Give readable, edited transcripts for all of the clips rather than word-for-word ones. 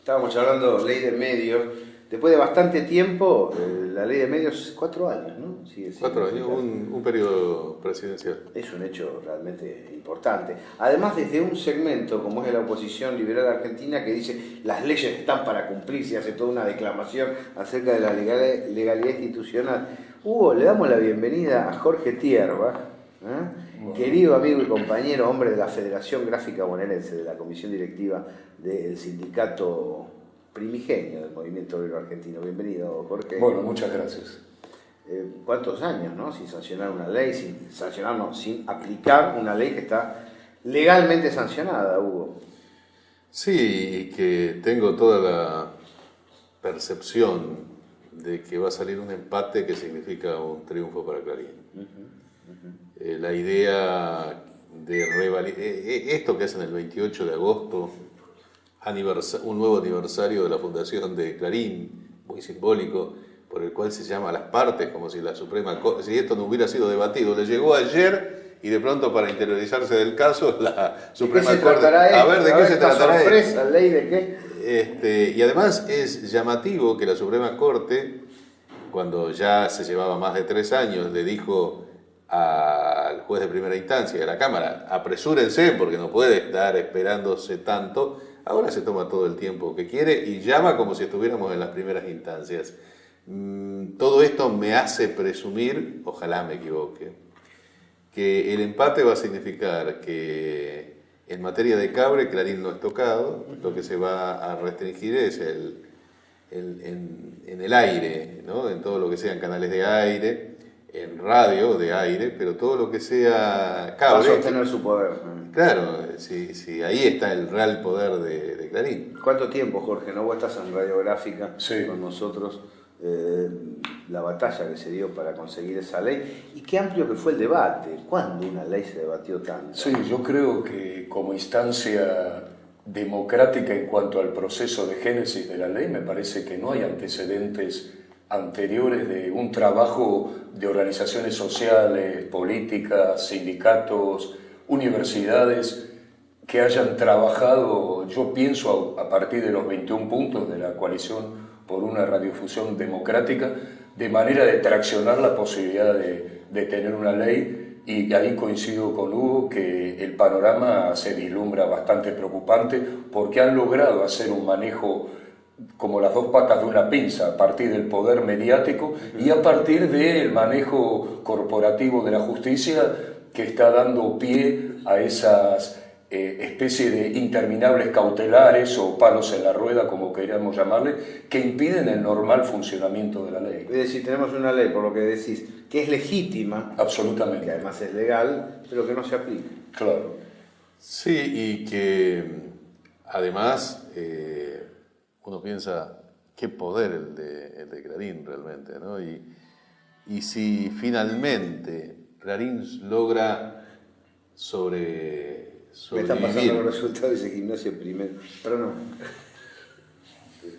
Estábamos hablando ley de medios. Después de bastante tiempo, la ley de medios, 4 años, ¿no? Sigue siendo 4 años, un periodo presidencial. Es un hecho realmente importante. Además, desde un segmento como es la oposición liberal argentina que dice las leyes están para cumplirse y hace toda una declamación acerca de la legalidad institucional. Hugo, le damos la bienvenida a Jorge Tierba, querido amigo y compañero, hombre de la Federación Gráfica Bonaerense, de la comisión directiva del sindicato primigenio del movimiento obrero argentino. Bienvenido, Jorge. Bueno, muchas gracias. ¿Cuántos años, no? Sin sancionar una ley, sin aplicar una ley que está legalmente sancionada, Hugo. Sí, y que tengo toda la percepción de que va a salir un empate que significa un triunfo para Clarín. La idea de revalidar esto que hacen el 28 de agosto, un nuevo aniversario de la fundación de Clarín, muy simbólico, por el cual se llama a las partes, como si la Suprema Corte, si esto no hubiera sido debatido, le llegó ayer y de pronto para interiorizarse del caso la Suprema Corte. A ver de qué se tratará. Sorpresa, ley de qué. Y además es llamativo que la Suprema Corte, cuando ya se llevaba más de 3 años, le dijo al juez de primera instancia de la Cámara, apresúrense porque no puede estar esperándose tanto. Ahora se toma todo el tiempo que quiere y llama como si estuviéramos en las primeras instancias. Todo esto me hace presumir, ojalá me equivoque, que el empate va a significar que en materia de cable Clarín no es tocado, lo que se va a restringir es en el aire, ¿no? En todo lo que sean canales de aire, en radio de aire, pero todo lo que sea cable... Va a sostener su poder. Claro, sí, ahí está el real poder de Clarín. ¿Cuánto tiempo, Jorge? ¿No? Vos estás en Radiográfica con nosotros. La batalla que se dio para conseguir esa ley y qué amplio que fue el debate. ¿Cuándo una ley se debatió tanto? Sí, yo creo que como instancia democrática en cuanto al proceso de génesis de la ley, me parece que no hay antecedentes anteriores de un trabajo de organizaciones sociales, políticas, sindicatos, universidades que hayan trabajado, yo pienso a partir de los 21 puntos de la coalición por una radiodifusión democrática, de manera de traccionar la posibilidad de tener una ley, y ahí coincido con Hugo que el panorama se vislumbra bastante preocupante porque han logrado hacer un manejo como las 2 patas de una pinza, a partir del poder mediático y a partir del manejo corporativo de la justicia que está dando pie a esas especie de interminables cautelares o palos en la rueda, como queramos llamarle, que impiden el normal funcionamiento de la ley. Es decir, tenemos una ley, por lo que decís, que es legítima, absolutamente, que además es legal, pero que no se aplica. Claro. Sí, y que además uno piensa, qué poder el de Clarín realmente, ¿no? Y si finalmente Clarín logra Me están pasando los resultados de Gimnasia primero. Pero no.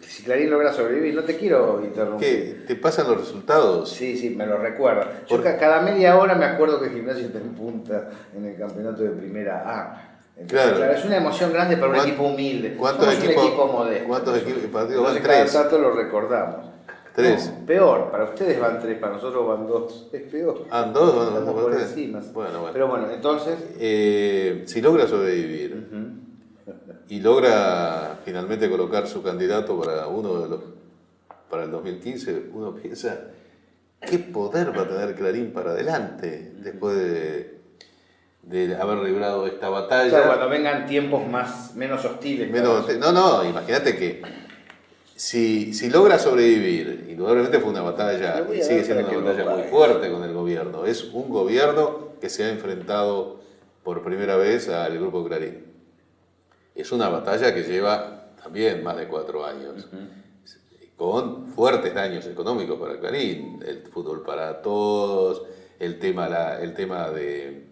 Si Clarín logra sobrevivir, no te quiero interrumpir. ¿Qué? ¿Te pasan los resultados? Sí, me lo recuerda. Yo cada media hora me acuerdo que Gimnasia está en punta en el campeonato de primera A. Entonces, claro, es una emoción grande para un equipo humilde. ¿Cuántos equipo modesto? ¿Cuántos partidos van? 3. Cada tanto lo recordamos. 3. No, peor, para ustedes van 3, para nosotros van 2. Es peor. ¿Van 2? Estamos por encima. Bueno. Pero bueno, entonces... si logra sobrevivir y logra finalmente colocar su candidato para el 2015, uno piensa, ¿qué poder va a tener Clarín para adelante después de haber librado esta batalla? O sea, cuando vengan tiempos menos hostiles. Imagínate que si logra sobrevivir, indudablemente fue una batalla y sigue siendo una batalla muy fuerte con el gobierno. Es un gobierno que se ha enfrentado por primera vez al Grupo Clarín. Es una batalla que lleva también más de 4 años, con fuertes daños económicos para Clarín, el fútbol para todos, el tema de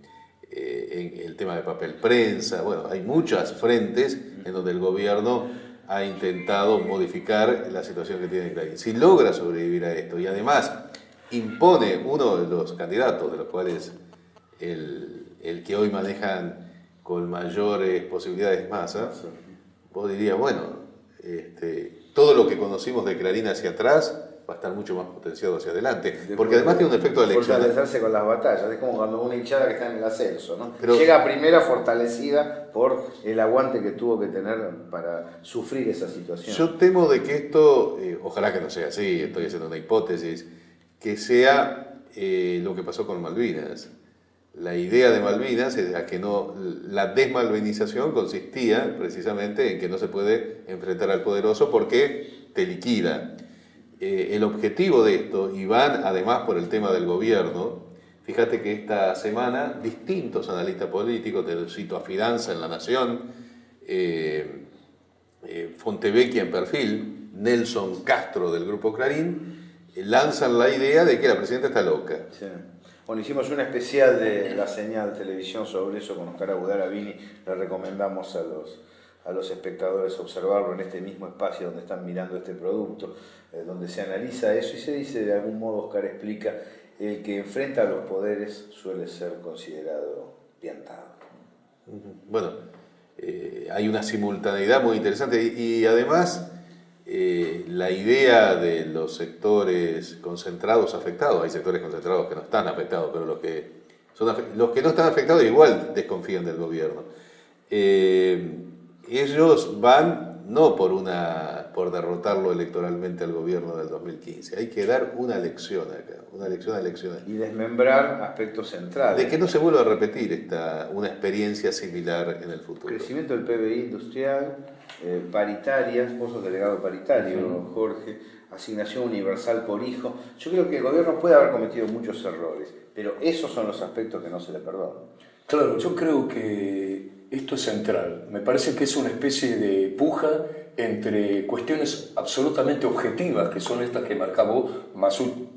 papel prensa. Bueno, hay muchas frentes en donde el gobierno ha intentado modificar la situación que tiene Clarín. Si logra sobrevivir a esto y además impone uno de los candidatos, de los cuales el que hoy manejan con mayores posibilidades Massa, vos dirías, bueno, todo lo que conocimos de Clarín hacia atrás va a estar mucho más potenciado hacia adelante, porque además tiene un efecto de elección. Fortalecerse con las batallas, es como cuando una hinchada que está en el ascenso, ¿no? Pero, llega a primera fortalecida por el aguante que tuvo que tener para sufrir esa situación. Yo temo de que esto, ojalá que no sea así, estoy haciendo una hipótesis, que sea lo que pasó con Malvinas. La idea de Malvinas era que la desmalvinización consistía precisamente en que no se puede enfrentar al poderoso porque te liquida. El objetivo de esto, y van además por el tema del gobierno, fíjate que esta semana distintos analistas políticos, te cito a Fidanza en La Nación, Fontevecchia en Perfil, Nelson Castro del Grupo Clarín, lanzan la idea de que la presidenta está loca. Sí. Bueno, hicimos una especial de La Señal Televisión sobre eso con Oscar Agudaravini, le recomendamos a los espectadores observarlo en este mismo espacio donde están mirando este producto, donde se analiza eso y se dice, de algún modo Oscar explica, el que enfrenta a los poderes suele ser considerado piantado. Bueno, hay una simultaneidad muy interesante y además la idea de los sectores concentrados afectados, hay sectores concentrados que no están afectados, pero los que no están afectados igual desconfían del gobierno. Ellos van no por derrotarlo electoralmente al gobierno del 2015, hay que dar una lección acá, una lección a elecciones. Y desmembrar aspectos centrales. De que no se vuelva a repetir una experiencia similar en el futuro. Crecimiento del PBI industrial, paritarias, vos sos delegado paritario, Jorge, asignación universal por hijo. Yo creo que el gobierno puede haber cometido muchos errores, pero esos son los aspectos que no se le perdonan. Claro, yo creo que esto es central. Me parece que es una especie de puja entre cuestiones absolutamente objetivas, que son estas que marcamos,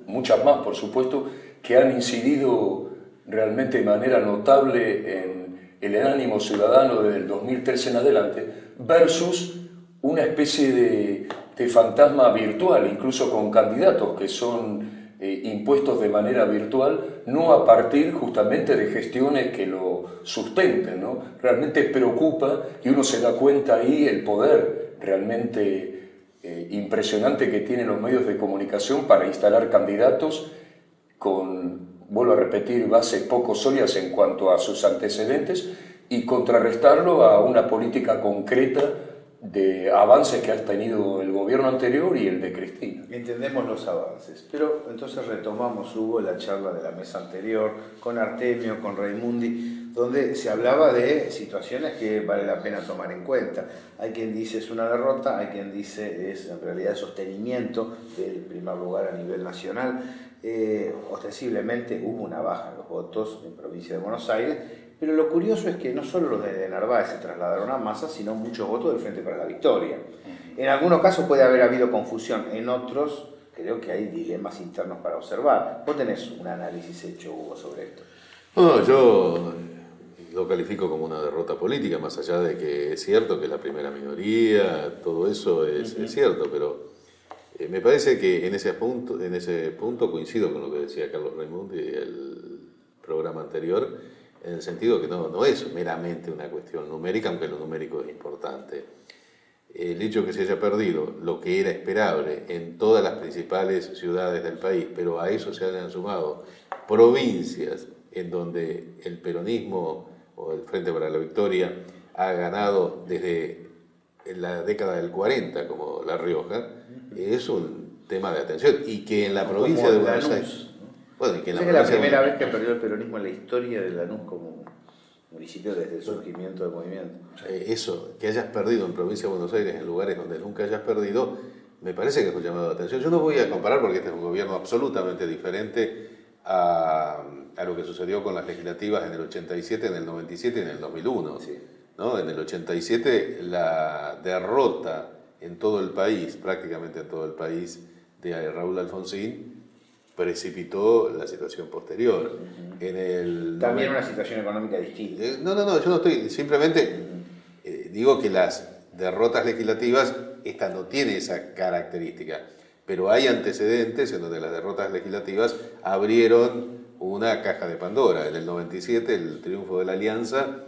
muchas más, por supuesto, que han incidido realmente de manera notable en el ánimo ciudadano desde el 2013 en adelante, versus una especie de fantasma virtual, incluso con candidatos que son impuestos de manera virtual, no a partir justamente de gestiones que lo sustenten, ¿no? Realmente preocupa y uno se da cuenta ahí el poder realmente impresionante que tienen los medios de comunicación para instalar candidatos con, vuelvo a repetir, bases poco sólidas en cuanto a sus antecedentes y contrarrestarlo a una política concreta de avances que ha tenido el gobierno anterior y el de Cristina. Entendemos los avances, pero entonces retomamos, Hugo, la charla de la mesa anterior con Artemio, con Raimundi, donde se hablaba de situaciones que vale la pena tomar en cuenta. Hay quien dice es una derrota, hay quien dice es en realidad sostenimiento del primer lugar a nivel nacional. Ostensiblemente hubo una baja en los votos en provincia de Buenos Aires, pero lo curioso es que no solo los de Narváez se trasladaron a Massa, sino muchos votos del Frente para la Victoria. En algunos casos puede haber habido confusión, en otros creo que hay dilemas internos para observar. Vos tenés un análisis hecho, Hugo, sobre esto. Bueno, yo lo califico como una derrota política, más allá de que es cierto que es la primera minoría, todo eso es cierto, pero me parece que en ese punto coincido con lo que decía Carlos Raimundi en el programa anterior, en el sentido que no es meramente una cuestión numérica, aunque lo numérico es importante. El hecho que se haya perdido lo que era esperable en todas las principales ciudades del país, pero a eso se hayan sumado provincias en donde el peronismo o el Frente para la Victoria ha ganado desde la década del 40, como La Rioja, es un tema de atención. Y que en la provincia de Buenos Aires... Bueno, y que es la primera vez que perdió el peronismo en la historia de Lanús como municipio desde el surgimiento del movimiento. Eso, que hayas perdido en provincia de Buenos Aires en lugares donde nunca hayas perdido, me parece que es un llamado de atención. Yo no voy a comparar porque este es un gobierno absolutamente diferente a lo que sucedió con las legislativas en el 87, en el 97 y en el 2001. Sí. ¿No? En el 87 la derrota en todo el país, prácticamente en todo el país, de Raúl Alfonsín precipitó la situación posterior. También una situación económica distinta. No, yo no estoy, simplemente digo que las derrotas legislativas, esta no tiene esa característica, pero hay antecedentes en donde las derrotas legislativas abrieron una caja de Pandora. En el 97, el triunfo de la Alianza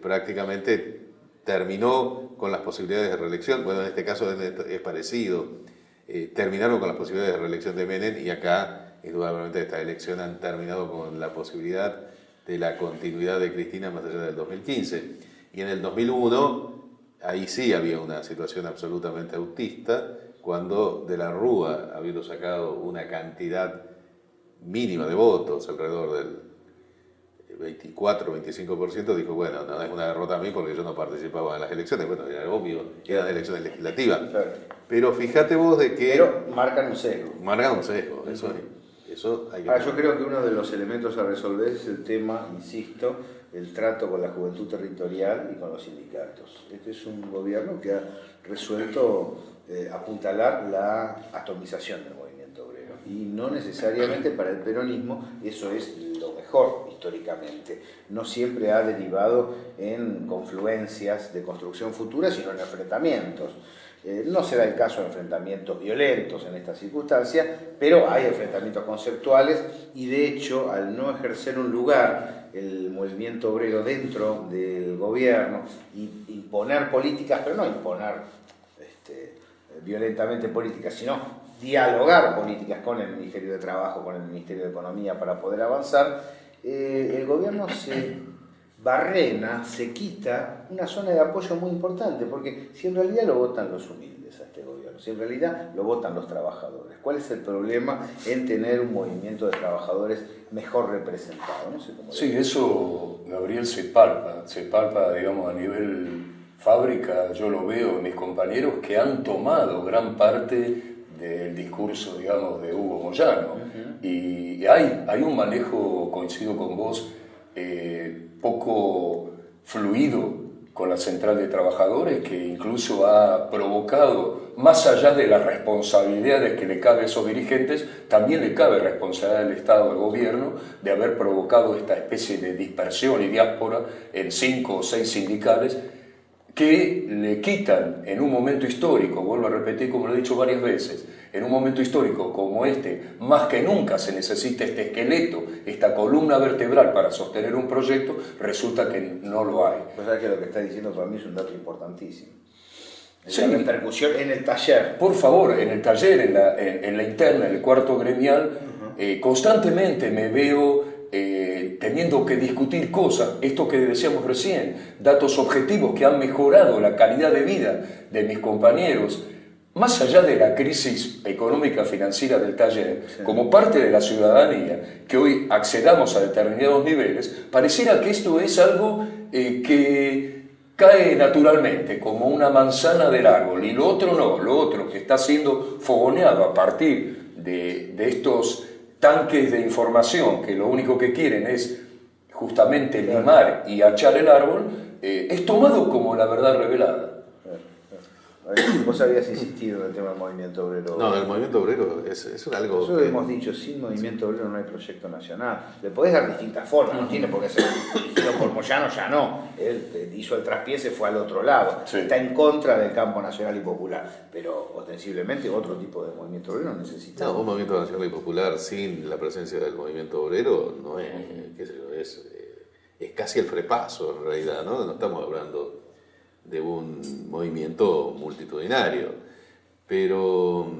prácticamente terminó con las posibilidades de reelección. Bueno, en este caso es parecido. Terminaron con las posibilidades de reelección de Menem y acá, indudablemente, esta elección han terminado con la posibilidad de la continuidad de Cristina más allá del 2015. Y en el 2001, ahí sí había una situación absolutamente autista, cuando de la Rúa, habiendo sacado una cantidad mínima de votos, alrededor del 24-25%, dijo, bueno, no es una derrota a mí porque yo no participaba en las elecciones. Bueno, era obvio, eran elecciones legislativas. Claro. Pero fíjate vos de que... Pero marcan un sesgo. Marcan un sesgo, eso hay que... Yo creo que uno de los elementos a resolver es el tema, insisto, el trato con la juventud territorial y con los sindicatos. Este es un gobierno que ha resuelto apuntalar la atomización del movimiento obrero. Y no necesariamente para el peronismo eso es lo mejor históricamente. No siempre ha derivado en confluencias de construcción futura, sino en enfrentamientos. No se da el caso de enfrentamientos violentos en esta circunstancia, pero hay enfrentamientos conceptuales y de hecho, al no ejercer un lugar el movimiento obrero dentro del gobierno y imponer políticas, pero no imponer violentamente políticas, sino dialogar políticas con el Ministerio de Trabajo, con el Ministerio de Economía para poder avanzar, el gobierno se barrena, se quita una zona de apoyo muy importante, porque si en realidad lo votan los humildes a este gobierno, si en realidad lo votan los trabajadores, ¿cuál es el problema en tener un movimiento de trabajadores mejor representado? No sé cómo sí, eso, Gabriel, se palpa, digamos, a nivel fábrica. Yo lo veo en mis compañeros que han tomado gran parte del discurso, digamos, de Hugo Moyano. Y hay un manejo, coincido con vos, poco fluido con la central de trabajadores, que incluso ha provocado, más allá de las responsabilidades que le cabe a esos dirigentes, también le cabe responsabilidad del Estado, al gobierno, de haber provocado esta especie de dispersión y diáspora en 5 o 6 sindicales que le quitan en un momento histórico, vuelvo a repetir como lo he dicho varias veces, en un momento histórico como este, más que nunca se necesita este esqueleto, esta columna vertebral para sostener un proyecto, resulta que no lo hay. Pues sabes que lo que está diciendo para mí es un dato importantísimo. La repercusión en el taller. Por favor, en el taller, en la interna, en el cuarto gremial, constantemente me veo teniendo que discutir cosas, esto que decíamos recién, datos objetivos que han mejorado la calidad de vida de mis compañeros, más allá de la crisis económica financiera del taller, como parte de la ciudadanía, que hoy accedamos a determinados niveles, pareciera que esto es algo que cae naturalmente, como una manzana del árbol, y lo otro no, lo otro que está siendo fogoneado a partir de estos tanques de información que lo único que quieren es justamente limar y achar el árbol, es tomado como la verdad revelada. Vos habías insistido en el tema del movimiento obrero. No, el movimiento obrero es algo... Nosotros hemos dicho, sin movimiento obrero no hay proyecto nacional. Le podés dar distintas formas, no tiene por qué ser dirigido por Moyano, ya no. Él hizo el traspié, se fue al otro lado. Sí. Está en contra del campo nacional y popular, pero ostensiblemente otro tipo de movimiento obrero necesita. No, un movimiento nacional y popular sin la presencia del movimiento obrero no es, qué sé yo, es casi el frepaso en realidad, ¿no? No estamos hablando de un movimiento multitudinario, pero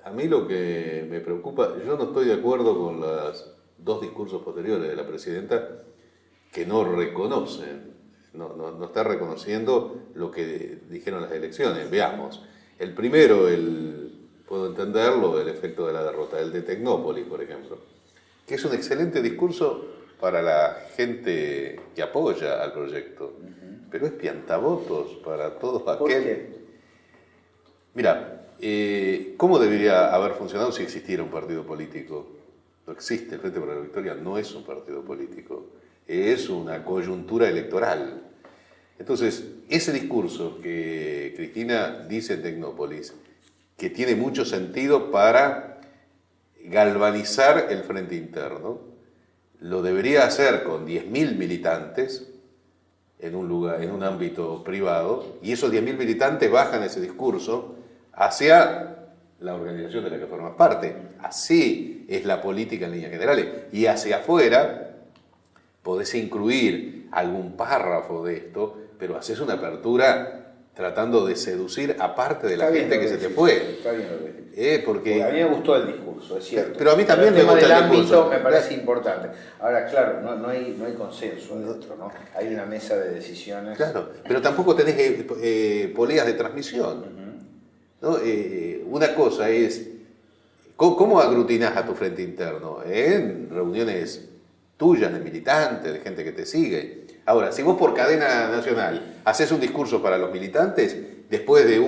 a mí lo que me preocupa, yo no estoy de acuerdo con los 2 discursos posteriores de la presidenta que no reconocen, no está reconociendo lo que dijeron las elecciones. Veamos, el primero, puedo entenderlo, el efecto de la derrota, el de Tecnópolis, por ejemplo, que es un excelente discurso para la gente que apoya al proyecto, pero es piantavotos para todos aquellos. ¿Por qué? Mira, ¿cómo debería haber funcionado si existiera un partido político? No existe, el Frente para la Victoria no es un partido político, es una coyuntura electoral. Entonces, ese discurso que Cristina dice en Tecnópolis, que tiene mucho sentido para galvanizar el frente interno, lo debería hacer con 10.000 militantes en un lugar, en un ámbito privado, y esos 10.000 militantes bajan ese discurso hacia la organización de la que formas parte. Así es la política en líneas generales. Y hacia afuera podés incluir algún párrafo de esto, pero haces una apertura tratando de seducir a parte de la gente que se te fue. Está bien lo que decís. Porque A mí me gustó el discurso, es cierto. Pero a mí también me gusta el discurso. Me parece importante. Ahora, claro, no hay consenso adentro, ¿no? Hay una mesa de decisiones. Claro, pero tampoco tenés poleas de transmisión. ¿No? Una cosa es, ¿cómo aglutinás a tu frente interno? En reuniones tuyas, de militantes, de gente que te sigue. Ahora, si vos por cadena nacional haces un discurso para los militantes, después de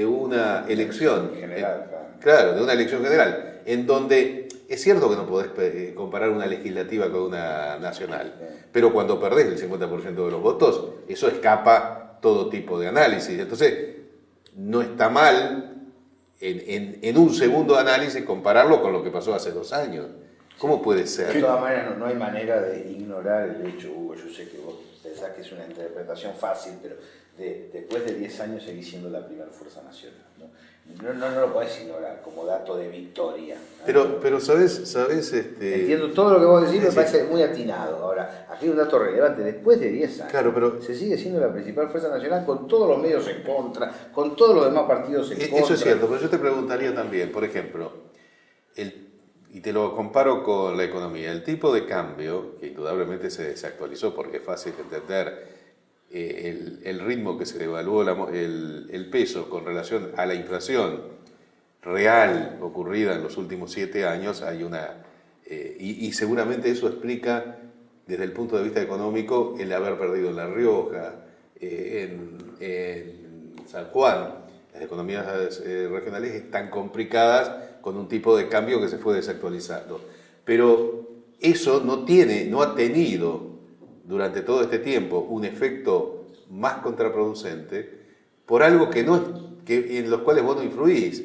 una elección, general, claro, de una elección general, en donde es cierto que no podés comparar una legislativa con una nacional, pero cuando perdés el 50% de los votos, eso escapa todo tipo de análisis. Entonces, no está mal en un segundo análisis compararlo con lo que pasó hace 2 años. ¿Cómo puede ser? De todas maneras, no hay manera de ignorar el hecho, Hugo. Yo sé que vos pensás que es una interpretación fácil, pero después de 10 años seguís siendo la primera fuerza nacional. No lo podés ignorar como dato de victoria, ¿no? Pero ¿sabés? Entiendo todo lo que vos decís, me parece muy atinado. Ahora, aquí hay un dato relevante. Después de 10 años, claro, pero se sigue siendo la principal fuerza nacional con todos los medios en contra, con todos los demás partidos en contra. Eso es cierto, pero yo te preguntaría también, por ejemplo, y te lo comparo con la economía, el tipo de cambio, que indudablemente se desactualizó porque es fácil entender el ritmo que se devaluó el peso con relación a la inflación real ocurrida en los últimos 7 años, hay y seguramente eso explica desde el punto de vista económico el haber perdido en La Rioja, en San Juan. Las economías regionales están complicadas con un tipo de cambio que se fue desactualizando. Pero eso no ha tenido durante todo este tiempo un efecto más contraproducente por algo en los cuales vos no influís,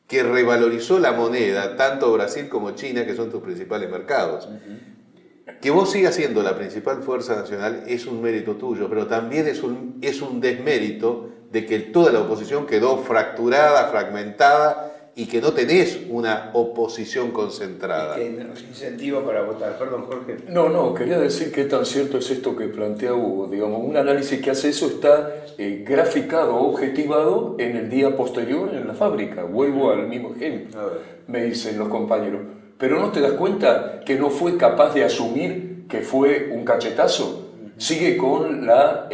que revalorizó la moneda, tanto Brasil como China, que son tus principales mercados. Que vos sigas siendo la principal fuerza nacional es un mérito tuyo, pero también es un desmérito de que toda la oposición quedó fracturada, fragmentada, y que no tenés una oposición concentrada. Y que hay menos incentivo para votar. Perdón, Jorge. No, quería decir qué tan cierto es esto que plantea Hugo. Digamos, un análisis que hace eso está graficado, objetivado en el día posterior en la fábrica. Vuelvo al mismo ejemplo, me dicen los compañeros. Pero ¿no te das cuenta que no fue capaz de asumir que fue un cachetazo? Sigue con la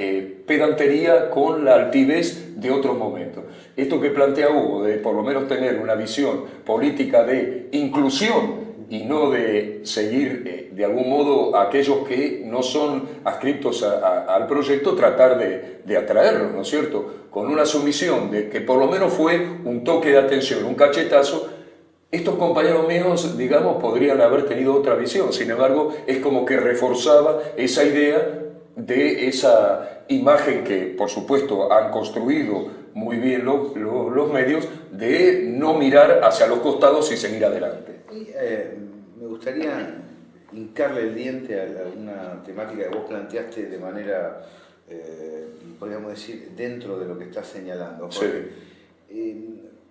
pedantería, con la altivez de otros momentos. Esto que plantea Hugo, de por lo menos tener una visión política de inclusión y no de seguir de algún modo a aquellos que no son adscriptos al proyecto, tratar de atraerlos, ¿no es cierto? Con una sumisión de que por lo menos fue un toque de atención, un cachetazo. Estos compañeros míos, digamos, podrían haber tenido otra visión, sin embargo, es como que reforzaba esa idea de esa imagen que, por supuesto, han construido muy bien los medios, de no mirar hacia los costados y seguir adelante. Me gustaría hincarle el diente a una temática que vos planteaste de manera, podríamos decir, dentro de lo que estás señalando. Porque,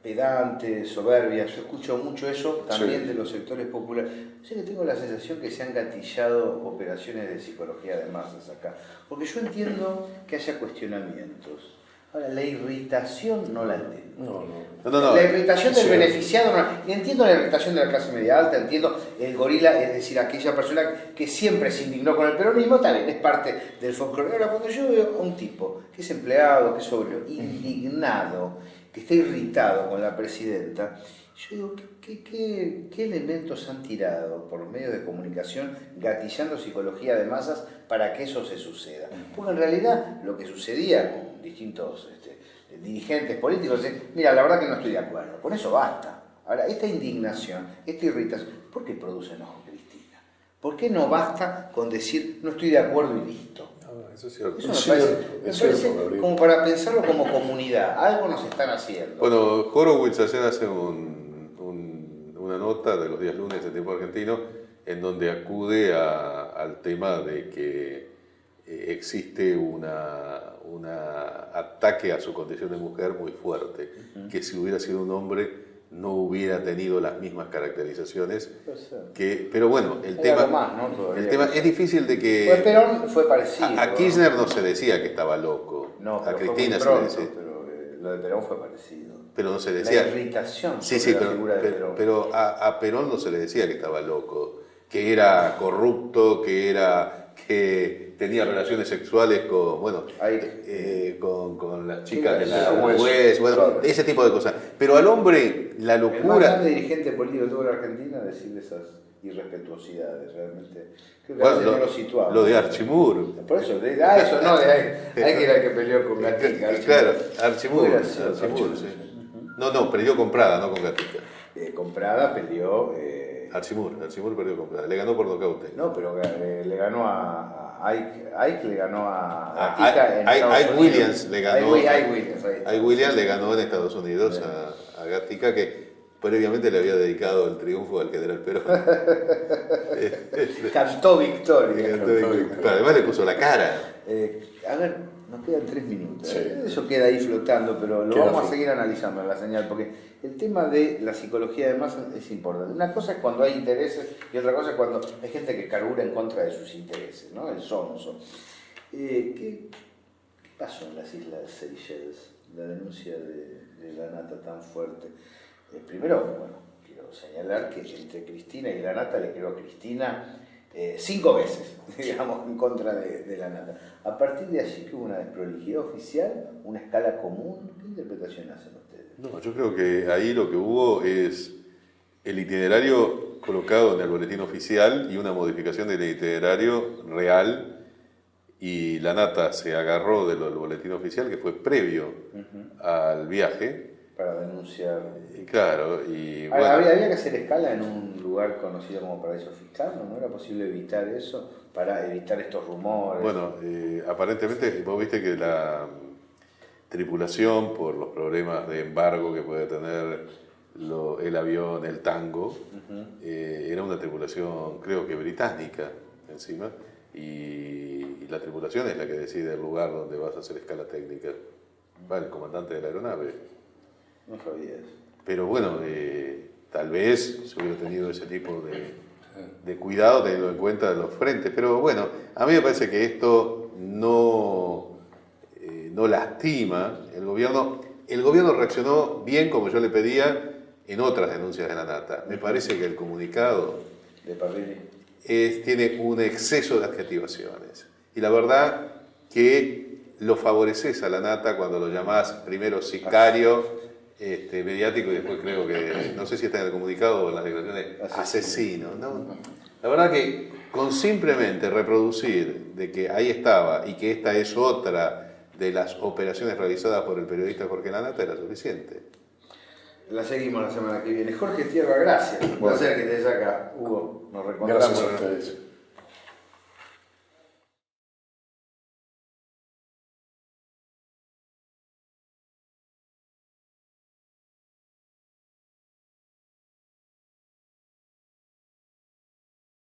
pedante, soberbia, yo escucho mucho eso también de los sectores populares. Yo que tengo la sensación que se han gatillado operaciones de psicología de masas acá, porque yo entiendo que haya cuestionamientos. Ahora, la irritación no la entiendo. No. La irritación del beneficiado no. Entiendo la irritación de la clase media alta, entiendo el gorila, es decir, aquella persona que siempre se indignó con el peronismo, también es parte del folclore. Ahora, cuando yo veo a un tipo que es empleado, que es sobrio, indignado, que está irritado con la presidenta, yo digo, ¿qué elementos han tirado por los medios de comunicación gatillando psicología de masas para que eso se suceda? Porque en realidad lo que sucedía con distintos dirigentes políticos es, mira, la verdad que no estoy de acuerdo, con eso basta. Ahora, esta indignación, esta irritación, ¿por qué produce enojo, Cristina? ¿Por qué no basta con decir no estoy de acuerdo y listo? Eso es cierto. Eso me parece como para pensarlo como comunidad, algo nos están haciendo. Bueno, Horowitz ayer hace una nota de los días lunes de Tiempo Argentino en donde acude al tema de que existe un ataque a su condición de mujer muy fuerte, que si hubiera sido un hombre no hubiera tenido las mismas caracterizaciones. Puede Pero bueno, el tema, más, ¿no? el tema es difícil de Pues que... Perón fue parecido. A Kirchner no se decía que estaba loco, No, a pero Cristina fue muy se le pronto, decía... pero lo de Perón fue parecido. Pero no se le decía... La irritación Sí, sobre sí, la figura de Perón. pero a Perón no se le decía que estaba loco, que era corrupto, que tenía relaciones sexuales con, bueno, con las chicas de la UES, bueno, claro. ese tipo de cosas. Pero al hombre, la El más locura... grande dirigente político que tuvo la Argentina decir esas irrespetuosidades, realmente. Creo que Bueno, a veces no lo situaba. lo de Archimur. Por eso, eso no, hay que era el que peleó con Gatica. Claro, Archimur. Muy gracioso. Archimur, sí. No, perdió con Prada, no con Gatica. Comprada, peleó. Archimur perdió con Prada, le ganó por nocaute. No, pero le ganó a Ike le ganó a Ah, Gatica en Estados Ike Unidos. Williams le ganó. Ike Williams le ganó en Estados Unidos a Gatica, que previamente le había dedicado el triunfo al general Perón. Cantó victoria. Pero además le puso la cara. A ver, nos quedan 3 minutos. Sí. Eso queda ahí flotando, pero lo Queda vamos a flotando. seguir analizando en la señal, porque el tema de la psicología de masa es importante. Una cosa es cuando hay intereses y otra cosa es cuando hay gente que carbura en contra de sus intereses, ¿no? El sonso. ¿Qué pasó en las Islas Seychelles? La denuncia de la nata tan fuerte. Primero, bueno, quiero señalar que entre Cristina y la nata le quedó a Cristina 5 veces, digamos, en contra de la nata. A partir de allí que hubo una desprolijidad oficial, una escala común. ¿Qué interpretación hacen ustedes? No, yo creo que ahí lo que hubo es el itinerario colocado en el boletín oficial y una modificación del itinerario real, y la nata se agarró del boletín oficial que fue previo al viaje. Para denunciar. Y claro, y bueno. Había que hacer escala en un lugar conocido como paraíso fiscal, ¿no? ¿Era posible evitar eso para evitar estos rumores? Bueno, aparentemente vos viste que la tripulación, por los problemas de embargo que puede tener el avión, el Tango, era una tripulación creo que británica encima, y la tripulación es la que decide el lugar donde vas a hacer escala técnica. Va el comandante de la aeronave. No sabía eso. Pero bueno, tal vez se hubiera tenido ese tipo de cuidado teniendo en cuenta los frentes. Pero bueno, a mí me parece que esto no lastima el gobierno. El gobierno reaccionó bien, como yo le pedía, en otras denuncias de la nata. Me parece que el comunicado De Parrilli. tiene un exceso de adjetivaciones. Y la verdad que lo favoreces a la nata cuando lo llamás primero sicario mediático, y después creo que, no sé si está en el comunicado o en las declaraciones, asesino, ¿no? La verdad que con simplemente reproducir de que ahí estaba y que esta es otra de las operaciones realizadas por el periodista Jorge Lanata era suficiente. La seguimos la semana que viene. Jorge Tierra, gracias. Un placer que estés acá. Hugo, nos reencontramos. Gracias a ustedes.